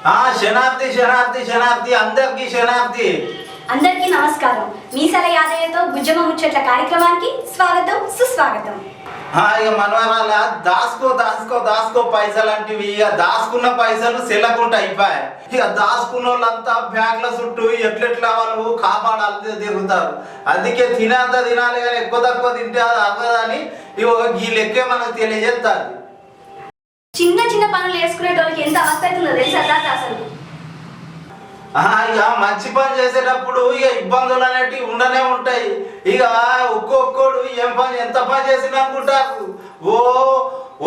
శనార్థి శనార్థి శనార్థి అందరికీ శనార్థి. అందరికీ నమస్కారం. మీసాల యాదయ్యతో బుజ్జమ్మ ముచ్చట్ల కార్యక్రమానికి స్వాగతం సుస్వాగతం. ఇక మనవరాల దాసుకో దాసుకో దాసుకో పైసలు అంటివి. ఇక దాసుకున్న పైసలు సెల్లకుంటూ అయిపోయాయి. ఇక దాసుకున్న వాళ్ళంతా బ్యాంకుల చుట్టూ ఎట్లెట్లా వాళ్ళు కాపాడాలి తిరుగుతారు. అందుకే తినంత తినాలి కానీ ఎక్కువ తక్కువ తింటే అది అవ్వదని ఈ లెక్కే మనకు తెలియజేస్తారు. చిన్న చిన్న పనులు వేసుకునేటోళ్ళకి ఎంత అవస్థ అవుతుందో తెలుసా తాత అసలు. ఇక మంచి పని చేసేటప్పుడు ఇక ఇబ్బందులు అనేటివి ఉండనే ఉంటాయి. ఇక ఒక్కొక్కడు ఎంత పని చేసిన అనుకుంటారు.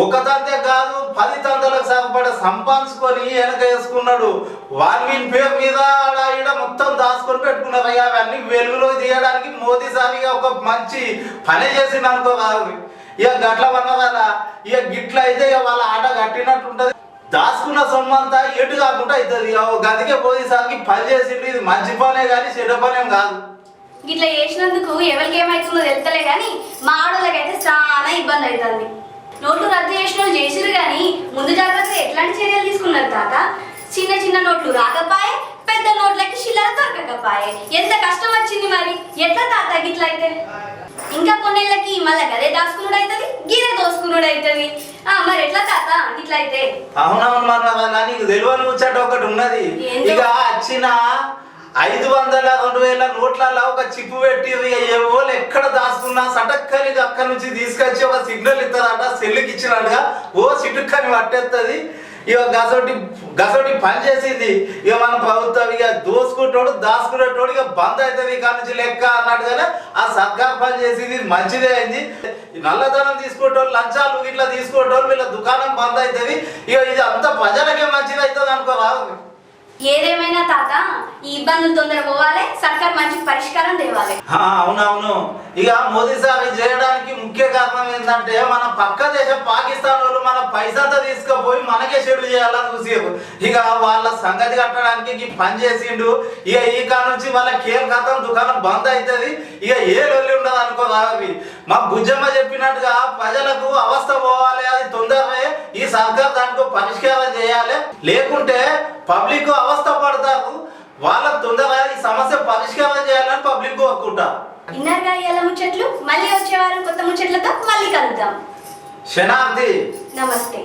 ఒక తంతే కాదు 10 తంతలకు సరిపడే సంపాదించుకొని వెనక వేసుకున్నాడు. వాల్మీన్ పేరు మీద ఈడ మొత్తం దాచుకొని పెట్టుకున్నారు. అవన్నీ వెలుగులో తీయడానికి మోదీ సార్ ఒక మంచి పని చేసింది అనుకో. ఇక గట్ల వల్ల ఇక గిట్ల అయితే ఇక వాళ్ళ ఆట కట్టినట్టు ఉంటుంది. దాచుకున్న సొమ్ము అంతా ఎటు కాకుండా అవుతుంది. గదికే పోయి సార్కి పని చేసింది. ఇది మంచి పనే కానీ చెడ్డ పనేం కాదు. ఇట్లా చేసినందుకు ఎవరికి ఏమవుతుందో తెలుస్తలే కానీ మా ఆడోళ్ళకైతే చాలా ఇబ్బంది అవుతుంది. నోట్లు రద్దు చేసిన వాళ్ళు చేసిరు కానీ ముందు జాగ్రత్తగా ఎట్లాంటి చర్యలు తీసుకున్నారు తాత? చిన్న చిన్న నోట్లు రాకపోయే, పెద్ద నోట్లకి చిల్లర దొరకకపోయే. ఎంత కష్టం వచ్చింది మరి. ఎట్లా తాత గిట్ల అయితే? ఇంకా కొన్నేళ్ళకి మళ్ళీ గదే దాచుకున్నాడు అవుతుంది, గిరే దోసుకున్నాడు అవుతుంది. మరి ఎట్లా తాత ఇట్లా అయితే? అవునవును మన నీకు తెలియని ముచ్చట ఒకటి ఉన్నది. ఇక వచ్చిన 500, 2000 నోట్లలో ఒక చిప్పు పెట్టి ఎవరు ఎక్కడ దాచుకున్నా సటక్కని అక్కడి నుంచి తీసుకొచ్చి ఒక సిగ్నల్ ఇస్తారట. సెల్లుకి ఇచ్చినట్టుగా సిటుక్కని పట్టేస్తుంది. ఇక గసోటి పని చేసింది. ఇక మన ప్రభుత్వం ఇక దోసుకుంటోడు దాచుకునేటోడు ఇక బంద్ అవుతుంది ఇక నుంచి లెక్క అన్నట్టుగానే ఆ సర్కార్ పని చేసింది. మంచిదే అయింది. నల్లధనం తీసుకుంటోళ్ళు, లంచాలు ఇట్లా తీసుకుంటోళ్ళు వీళ్ళ దుకాణం బంద్ అవుతుంది. ఇక ఇది అంత ప్రజలకే మంచిది అవుతుంది అనుకోరాదు. ఏదేమైనా తాత ఈ ఇబ్బందులు తొందర పోవాలి, సర్కార్ మంచి పరిష్కారం తేవాలి. అవునవును. ఇక మోదీ సార్ చేయడానికి ముఖ్య కారణం ఏంటంటే మన పక్క దేశం పాకిస్తాన్ వాళ్ళు మన పైసంతా తీసుకుపోయి మనకే చెడు చేయాలని చూసేపు. ఇక వాళ్ళ సంగతి కట్టడానికి పని చేసిండు. ఇక ఈ కాడ నుంచి వాళ్ళ కేరకతం దుకాణం బంద్ అవుతుంది. ఇక ఏ లొల్లి ఉండదు అనుకో. మా బుజ్జమ్మ చెప్పినట్టుగా ప్రజలకు అవస్థ పోవాలి. అది తొందరనే ఈ సర్కార్ దానికి పరిష్కారం చేయాలి. లేకుంటే పబ్లిక్ అవస్థ పడతారు. వాళ్ళకు తొందరగా ఈ సమస్య పరిష్కారం చేయాలని పబ్లిక్ కోరుకుంటారు. ఇన్నర్గా ఇయ్యాల ముచ్చట్లు. మళ్ళీ వచ్చే వారం కొత్త ముచ్చట్లతో మళ్ళీ కలుద్దాం. శనార్థి. నమస్తే.